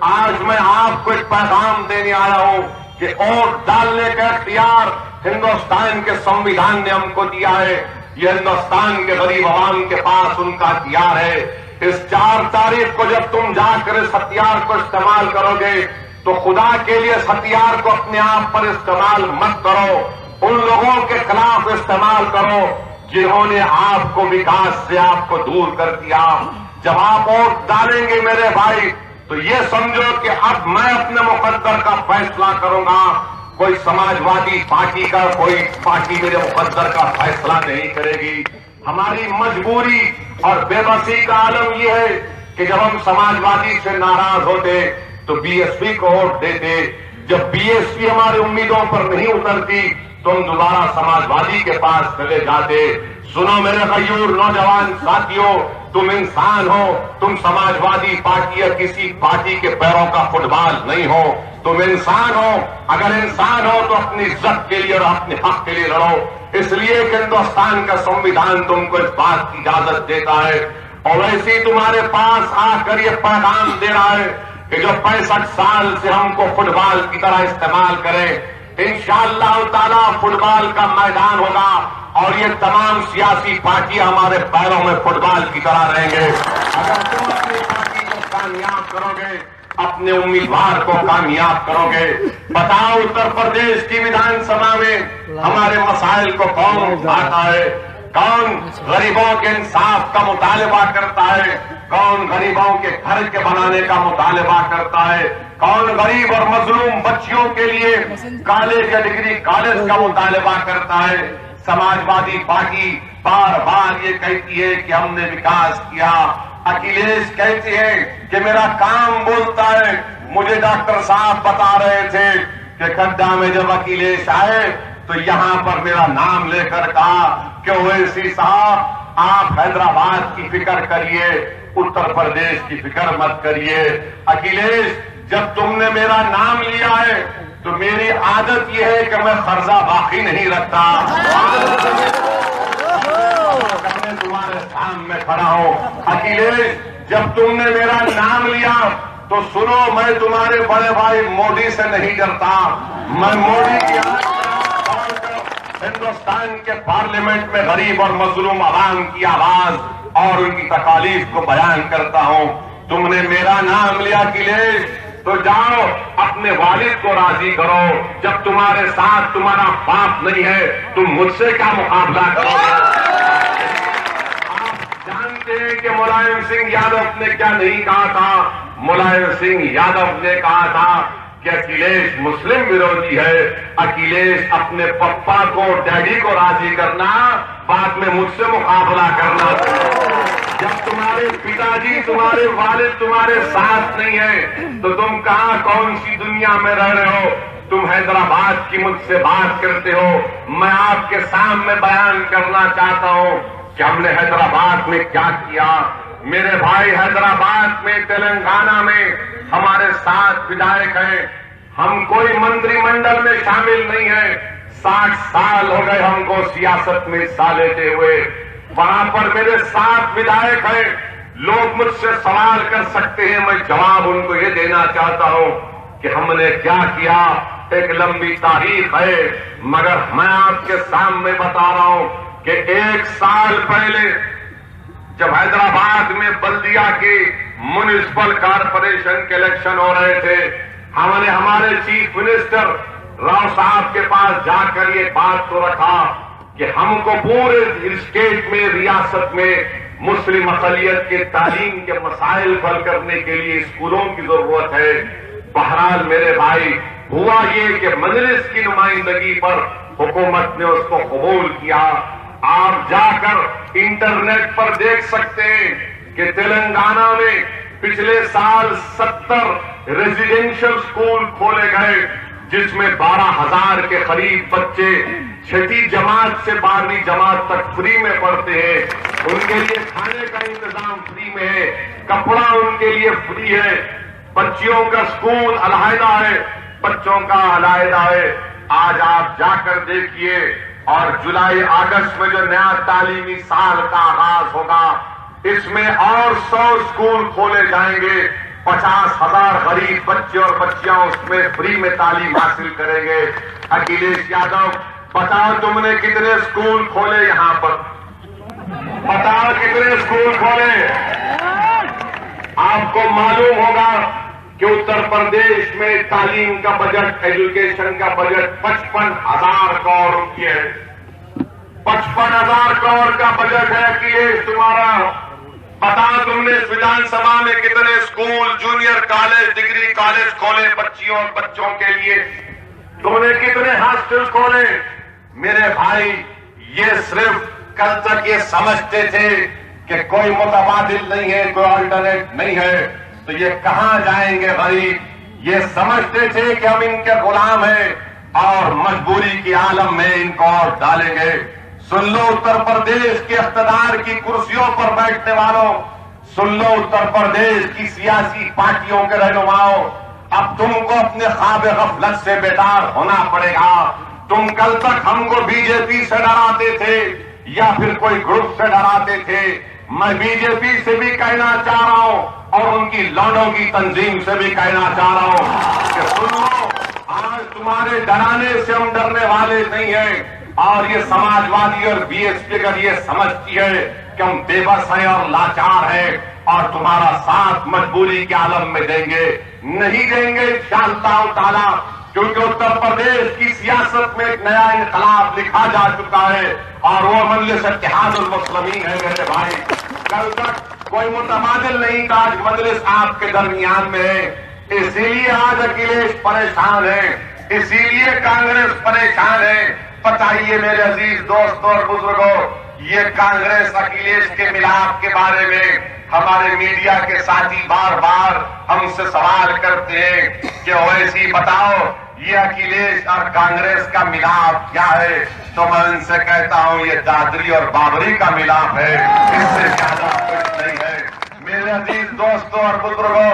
آج میں آپ کو ایک پیغام دینے آیا ہوں کہ ووٹ ڈالنے کا اختیار ہندوستان کے سنویدھان نے ہم کو دیا ہے. یہ ہندوستان کے غریب عوام کے پاس ان کا اختیار ہے. اس 4 تاریخ کو جب تم جا کر اس ہتھیار کو استعمال کرو گے تو خدا کے لیے اس ہتھیار کو اپنے آپ پر استعمال مت کرو. ان لوگوں کے خلاف استعمال کرو جنہوں نے آپ کو وکاس سے آپ کو دور کر دیا. جب آپ ووٹ ڈالیں گے میرے بھائی تو یہ سمجھو کہ اب میں اپنے مقدر کا فیصلہ کروں گا. کوئی سماجوادی پارٹی کا کوئی پارٹی میرے مقدر کا فیصلہ نہیں کرے گی. ہماری مجبوری اور بے بسی کا عالم یہ ہے کہ جب ہم سماجوادی سے ناراض ہوتے تو بی ایس پی کو ووٹ دیتے. جب بی ایس پی ہماری امیدوں پر نہیں اترتی تو ہم دوبارہ سماجوادی کے پاس چلے جاتے. سنو میرے غیور نوجوان ساتھیوں، تم انسان ہو، تم سماجوادی پارٹی یا کسی پارٹی کے پیروں کا فٹ بال نہیں ہو. تم انسان ہو. اگر انسان ہو تو اپنی عزت کے لیے اور اپنے حق کے لیے لڑو. اس لیے کہ ہندوستان کا سنویدھان تم کو اس بات کی اجازت دیتا ہے. اور ویسے ہی تمہارے پاس آ کر یہ پیغام دے رہا ہے کہ جو 65 سال سے ہم کو فٹ بال کی طرح استعمال کریں. انشاءاللہ تعالی فٹ بال کا میدان ہوگا اور یہ تمام سیاسی پارٹیاں ہمارے پیروں میں فٹ بال کی طرح رہیں گے. اگر تم اپنی پارٹی کو کامیاب کرو گے، اپنے امیدوار کو کامیاب کرو گے. بتاؤ اتر پردیش کی ودھان سبھا میں ہمارے مسائل کو کون اٹھاتا ہے؟ کون غریبوں کے انصاف کا مطالبہ کرتا ہے؟ کون غریبوں کے گھر کے بنانے کا مطالبہ کرتا ہے؟ کون غریب اور مظلوم بچیوں کے لیے کالج یا ڈگری کالج کا مطالبہ کرتا ہے؟ سماجوادی پارٹی بار بار یہ کہتی ہے کہ ہم نے وکاس کیا. اکھلیش کہتے ہیں کہ میرا کام بولتا ہے. مجھے ڈاکٹر صاحب بتا رہے تھے کہ کھڈا میں جب اکھلیش آئے تو یہاں پر میرا نام لے کر کہا کہ اویسی صاحب آپ حیدرآباد کی فکر کریے، اتر پردیش کی فکر مت کریے. اکھلیش جب تم نے میرا نام لیا ہے تو میری عادت یہ ہے کہ میں قرضہ باقی نہیں رکھتا. میں تمہارے سامنے کھڑا ہوں. اکھلیش جب تم نے میرا نام لیا تو سنو، میں تمہارے بڑے بھائی مودی سے نہیں ڈرتا. میں مودی کی ہندوستان کے پارلیمنٹ میں غریب اور مظلوم عوام کی آواز اور ان کی تکالیف کو بیان کرتا ہوں. تم نے میرا نام لیا اکھلیش تو جاؤ اپنے والد کو راضی کرو. جب تمہارے ساتھ تمہارا باپ نہیں ہے تم مجھ سے کیا مقابلہ کرو گے؟ آپ جانتے ہیں کہ ملائم سنگھ یادو نے کیا نہیں کہا تھا؟ ملائم سنگھ یادو نے کہا تھا کہ اکھلیش مسلم ورودھی ہے. اکھلیش اپنے پپا کو ڈیڈی کو راضی کرنا، بعد میں مجھ سے مقابلہ کرنا. جب تمہارے پتا جی تمہارے والد تمہارے ساتھ نہیں ہے تو تم کہاں کون سی دنیا میں رہ رہے ہو؟ تم حیدرآباد کی مجھ سے بات کرتے ہو. میں آپ کے سامنے بیان کرنا چاہتا ہوں کہ ہم نے حیدرآباد میں کیا کیا. میرے بھائی حیدرآباد میں تلنگانہ میں ہمارے 7 ودھائک ہیں. ہم کوئی منتری منڈل میں شامل نہیں ہیں. 60 سال ہو گئے ہم کو سیاست میں حصہ لیتے ہوئے. وہاں پر میرے 7 ودھائک ہیں. لوگ مجھ سے سوال کر سکتے ہیں، میں جواب ان کو یہ دینا چاہتا ہوں کہ ہم نے کیا کیا. ایک لمبی تاریخ ہے مگر میں آپ کے سامنے بتا رہا ہوں کہ 1 سال پہلے جب حیدرآباد میں بلدیہ کی میونسپل کارپوریشن کے الیکشن ہو رہے تھے، ہم نے ہمارے چیف منسٹر راؤ صاحب کے پاس جا کر یہ بات کو رکھا کہ ہم کو پورے اسٹیٹ میں ریاست میں مسلم اقلیت کے تعلیم کے مسائل حل کرنے کے لیے اسکولوں کی ضرورت ہے. بہرحال میرے بھائی ہوا یہ کہ مجلس کی نمائندگی پر حکومت نے اس کو قبول کیا. آپ جا کر انٹرنیٹ پر دیکھ سکتے ہیں کہ تلنگانہ میں پچھلے سال 70 ریزیڈینشل اسکول کھولے گئے جس میں 12,000 کے قریب بچے 6ٹھی جماعت سے 12ویں جماعت تک فری میں پڑھتے ہیں. ان کے لیے کھانے کا انتظام فری میں ہے، کپڑا ان کے لیے فری ہے، بچیوں کا اسکول علیحدہ ہے، بچوں کا علیحدہ ہے. آج آپ جا کر دیکھیے اور جولائی اگست میں جو نیا تعلیمی سال کا آغاز ہوگا اس میں اور 100 اسکول کھولے جائیں گے. 50,000 غریب بچے اور بچیاں اس میں فری میں تعلیم حاصل کریں گے. اکھلیش یادو بتاؤ تم نے کتنے اسکول کھولے یہاں پر؟ بتاؤ کتنے اسکول کھولے؟ آپ کو معلوم ہوگا کہ اتر پردیش میں تعلیم کا بجٹ، ایجوکیشن کا بجٹ 55,000 کروڑ روپے ہے. 55,000 کروڑ کا بجٹ ہے اکھلیش تمہارا. بتاؤ تم نے اس ودھان سبھا میں کتنے school, junior college, degree college کھولے بچیوں اور بچوں کے لیے؟ تم نے کتنے ہاسٹل کھولے؟ میرے بھائی، یہ صرف کل تک یہ سمجھتے تھے کہ کوئی متبادل نہیں ہے، کوئی آلٹرنیٹ نہیں ہے، تو یہ کہاں جائیں گے غریب؟ یہ سمجھتے تھے کہ ہم ان کے غلام ہیں اور مجبوری کی عالم میں ان کو اور ڈالیں گے. سن لو اتر پردیش کے اقتدار کی کرسیوں پر بیٹھنے والوں، سن لو اتر پردیش کی سیاسی پارٹیوں کے رہنماؤں، اب تم کو اپنے خواب غفلت سے بیدار ہونا پڑے گا. تم کل تک ہم کو بی جے پی سے ڈراتے تھے یا پھر کوئی گروپ سے ڈراتے تھے. میں بی جے پی سے بھی کہنا چاہ رہا ہوں اور ان کی لوڈوں کی تنظیم سے بھی کہنا چاہ رہا ہوں کہ سنو، آج تمہارے ڈرانے سے ہم ڈرنے والے نہیں ہیں. اور یہ سماجوادی اور بی ایس پی اگر یہ سمجھتی ہے کہ ہم بے بس ہیں اور لاچار ہیں اور تمہارا ساتھ مجبوری کے عالم میں دیں گے، نہیں دیں گے انشاءاللہ تعالی. کیونکہ اتر پردیش کی سیاست میں ایک نیا انقلاب لکھا جا چکا ہے اور وہ مجلس اتحاد المسلمین ہے. میرے بھائی، کل تک کوئی متبادل نہیں تھا، آج مجلس آپ کے درمیان میں ہے. اسی لیے آج اکھلیش پریشان ہے، اسی لیے کانگریس پریشان ہے. بتائیے میرے عزیز دوستوں اور بزرگوں، یہ کانگریس اکھلیش کے ملاپ کے بارے میں ہمارے میڈیا کے ساتھی بار بار ہم سے سوال کرتے ہیں کہ اویسی بتاؤ یہ اکھلیش اور کانگریس کا ملاپ کیا ہے؟ تو میں ان سے کہتا ہوں یہ دادری اور بابری کا ملاپ ہے، اس سے زیادہ کچھ نہیں ہے. میرے عزیز دوستوں اور بزرگوں،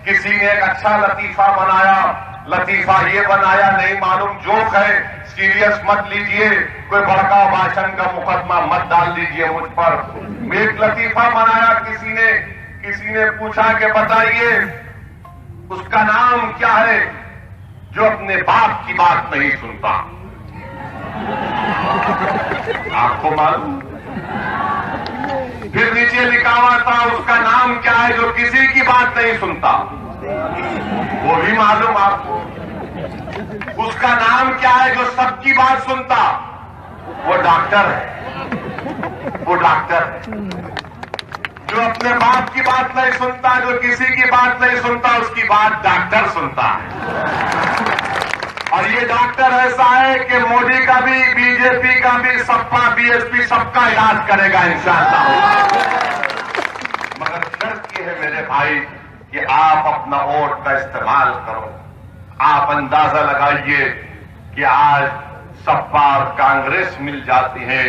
کسی نے ایک اچھا لطیفہ بنایا، لطیفہ یہ بنایا نہیں معلوم جوک ہے، سیریس مت لیجئے، کوئی بڑکا بھاشن کا مقدمہ مت ڈال دیجئے مجھ پر. ایک لطیفہ بنایا کسی نے پوچھا کہ بتائیے اس کا نام کیا ہے جو اپنے باپ کی بات نہیں سنتا؟ آپ کو معلوم؟ پھر نیچے لکھا ہوا تھا اس کا نام کیا ہے جو کسی کی بات نہیں سنتا؟ وہ بھی معلوم آپ کو. اس کا نام کیا ہے جو سب کی بات سنتا؟ وہ ڈاکٹر ہے. وہ ڈاکٹر ہے جو اپنے باپ کی بات نہیں سنتا، جو کسی کی بات نہیں سنتا، اس کی بات ڈاکٹر سنتا ہے. اور یہ ڈاکٹر ایسا ہے کہ مودی کا بھی، بی جے پی کا بھی، سپا، بی ایس پی سب کا علاج کرے گا انشاءاللہ. مگر شرط یہ ہے میرے بھائی کہ آپ اپنا ووٹ کا استعمال کرو. آپ اندازہ لگائیے کہ آج سپا اور کانگریس مل جاتی ہے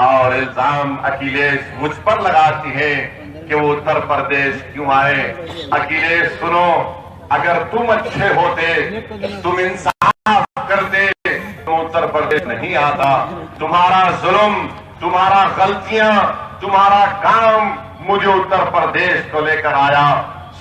اور الزام اکھلیش مجھ پر لگاتی ہے کہ وہ اتر پردیش کیوں آئے. اکھلیش سنو، اگر تم اچھے ہوتے، تم انصاف کرتے تو اتر پردیش نہیں آتا. تمہارا ظلم، تمہارا غلطیاں، تمہارا کام مجھے اتر پردیش کو لے کر آیا.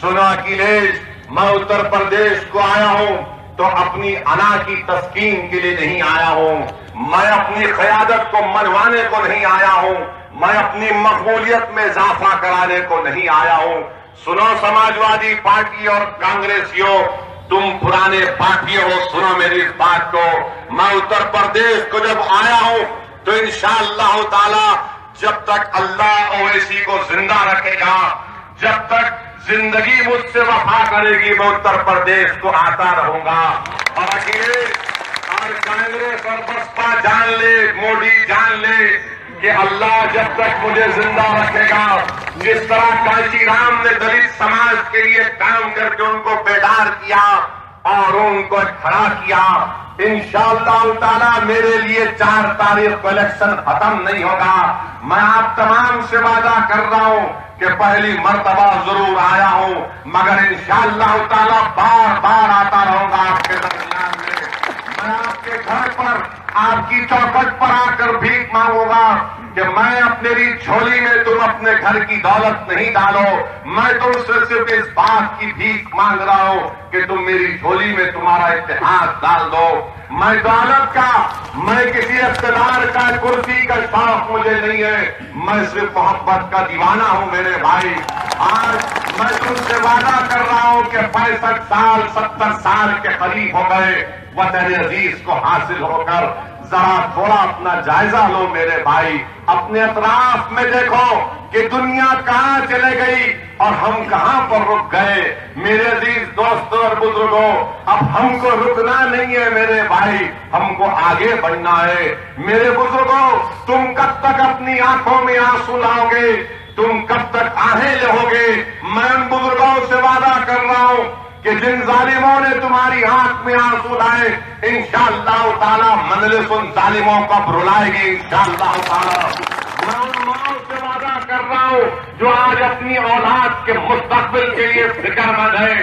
سنو اکھلیش، میں اتر پردیش کو آیا ہوں تو اپنی انا کی تسکین کے لیے نہیں آیا ہوں. میں اپنی قیادت کو منوانے کو نہیں آیا ہوں. میں اپنی مقبولیت میں اضافہ کرانے کو نہیں آیا ہوں. سنو سماجوادی پارٹی اور کانگریسیوں، تم پرانے پارٹیوں ہو، سنو میری اس بات کو. میں اتر پردیش کو جب آیا ہوں تو انشاءاللہ تعالی جب تک اللہ اویسی کو زندہ رکھے گا، جب تک زندگی مجھ سے وفا کرے گی، میں اتر پردیش کو آتا رہوں گا. اور اکھلیش اور کانگریس اور بسپا جان لے، مودی جان لے کہ اللہ جب تک مجھے زندہ رکھے گا، جس طرح کانشی رام نے دلت سماج کے لیے کام کر کے ان کو بیدار کیا اور ان کو کھڑا کیا، انشاءاللہ تعالی میرے لیے 4 تاریخ کو الیکشن ختم نہیں ہوگا. میں آپ تمام سے وعدہ کر رہا ہوں کہ پہلی مرتبہ ضرور آیا ہوں، مگر انشاءاللہ تعالی بار بار آتا رہوں گا آپ کے درمیان میں. میں آپ کے گھر پر، آپ کی چوکھٹ پر آ کر بھیک مانگوں گا. کہ میں میری جھولی میں تم اپنے گھر کی دولت نہیں ڈالو، میں تم سے صرف اس بات کی بھیک مانگ رہا ہوں کہ تم میری جھولی میں تمہارا اتحاد ڈال دو۔ میں دولت کا، میں کسی اقتدار کا، کرسی کا شوق مجھے نہیں ہے، میں صرف محبت کا دیوانہ ہوں میرے بھائی۔ آج میں تم سے وعدہ کر رہا ہوں کہ 65 سال 70 سال کے قریب ہو گئے وطن عزیز کو حاصل ہو کر، ذرا تھوڑا اپنا جائزہ لو میرے بھائی، اپنے اطراف میں دیکھو کہ دنیا کہاں چلے گئی اور ہم کہاں پر رک گئے۔ میرے عزیز دوستوں اور بزرگوں، اب ہم کو رکنا نہیں ہے میرے بھائی، ہم کو آگے بڑھنا ہے۔ میرے بزرگوں، تم کب تک اپنی آنکھوں میں آنسو لاؤ گے؟ تم کب تک آہیں لہو گے؟ میں ان بزرگوں سے وعدہ کر رہا ہوں کہ جن ظالموں نے تمہاری آنکھ میں آنسو لائے، انشاءاللہ تعالی مجلس ان ظالموں کو اب رلائے گی انشاءاللہ تعالی۔ میں ان ماؤں سے وعدہ کر رہا ہوں جو آج اپنی اولاد کے مستقبل کے لیے فکر مند ہے،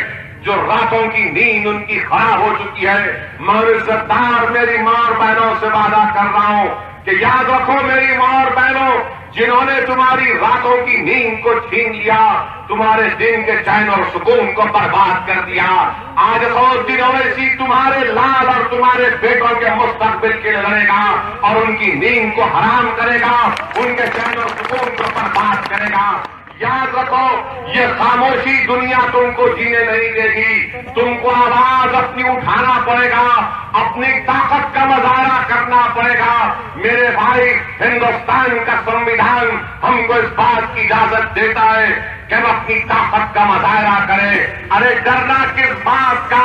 جو راتوں کی نیند ان کی خراب ہو چکی ہے۔ میں عزت دار میری ماں اور بہنوں سے وعدہ کر رہا ہوں کہ یاد رکھو میری ماں اور بہنوں، جنہوں نے تمہاری راتوں کی نیند کو چھین لیا، تمہارے دن کے چین اور سکون کو برباد کر دیا، آج روز دن اویسی تمہارے لال اور تمہارے بیٹوں کے مستقبل کے لیے لڑے گا اور ان کی نیند کو حرام کرے گا، ان کے چین اور سکون کو برباد کرے گا۔ یاد رکھو، یہ خاموشی دنیا تم کو جینے نہیں دے گی، تم کو آواز اپنی اٹھانا پڑے گا، اپنی طاقت کا مظاہرہ کرنا پڑے گا۔ میرے بھائی، ہندوستان کا سنویدھان ہم کو اس بات کی اجازت دیتا ہے کہ ہم اپنی طاقت کا مظاہرہ کریں۔ ارے ڈرنا کس بات کا؟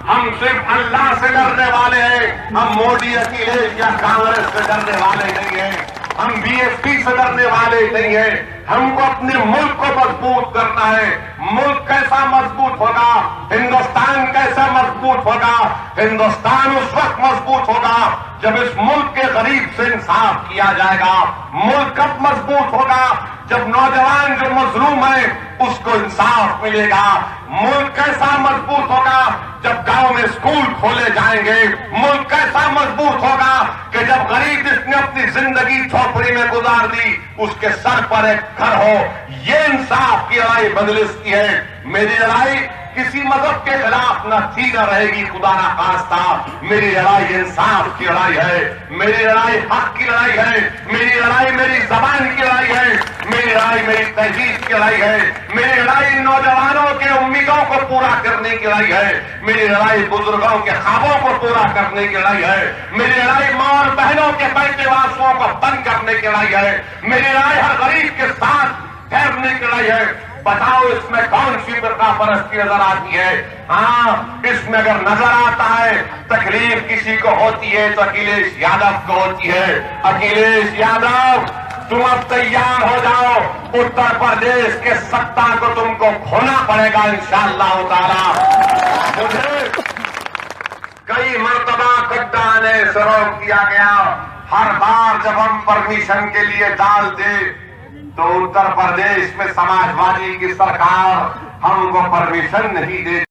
ہم صرف اللہ سے ڈرنے والے ہیں، ہم مودی، اکھلیش یا کانگریس سے ڈرنے والے نہیں ہیں، ہم بی ایس پی سے ڈرنے والے نہیں ہیں۔ ہم کو اپنے ملک کو مضبوط کرنا ہے۔ ملک کیسا مضبوط ہوگا؟ ہندوستان کیسا مضبوط ہوگا؟ ہندوستان اس وقت مضبوط ہوگا جب اس ملک کے غریب سے انصاف کیا جائے گا۔ ملک کب مضبوط ہوگا؟ جب نوجوان جو مظلوم ہے اس کو انصاف ملے گا۔ ملک کیسا مضبوط ہوگا؟ جب گاؤں میں اسکول کھولے جائیں گے۔ ملک کیسا مضبوط ہوگا کہ جب غریب جس نے اپنی زندگی جھوپڑی میں گزار دی اس کے سر پر ایک گھر ہو۔ یہ انصاف کی لڑائی مجلس کی ہے۔ میری لڑائی کسی مذہب کے خلاف نہ تھی نہ رہے گی، خدا نہ خواستہ۔ میری لڑائی انصاف کی لڑائی ہے، میری لڑائی حق کی لڑائی ہے، میری لڑائی میری زبان کی لڑائی ہے، میری لڑائی میری تہذیب کی لڑائی ہے، میری لڑائی نوجوانوں کے امیدوں کو پورا کرنے کی لڑائی ہے، میری لڑائی بزرگوں کے خوابوں کو پورا کرنے کی لڑائی ہے، میری لڑائی ماں اور بہنوں کے بیٹے واسوں کو بند کرنے کی لڑائی ہے، میری لڑائی ہر غریب کے ساتھ ٹھہرنے کی لڑائی ہے۔ بتاؤ اس میں کون سی فرقہ پرستی نظر آتی ہے؟ ہاں، اس میں اگر نظر آتا ہے تکلیف کسی کو ہوتی ہے تو اکھلیش یادو کو ہوتی ہے۔ اکھلیش یادو، تم اب تیار ہو جاؤ، اتر پردیش کے ستا کو تم کو کھونا پڑے گا انشاءاللہ تعالی۔ مجھے کئی مرتبہ گڈا نے سروگ کیا گیا، ہر بار جب ہم پرمیشن کے لیے ڈالتے تو اتر پردیش میں سماجوادی کی سرکار ہم کو پرمیشن نہیں دیتی۔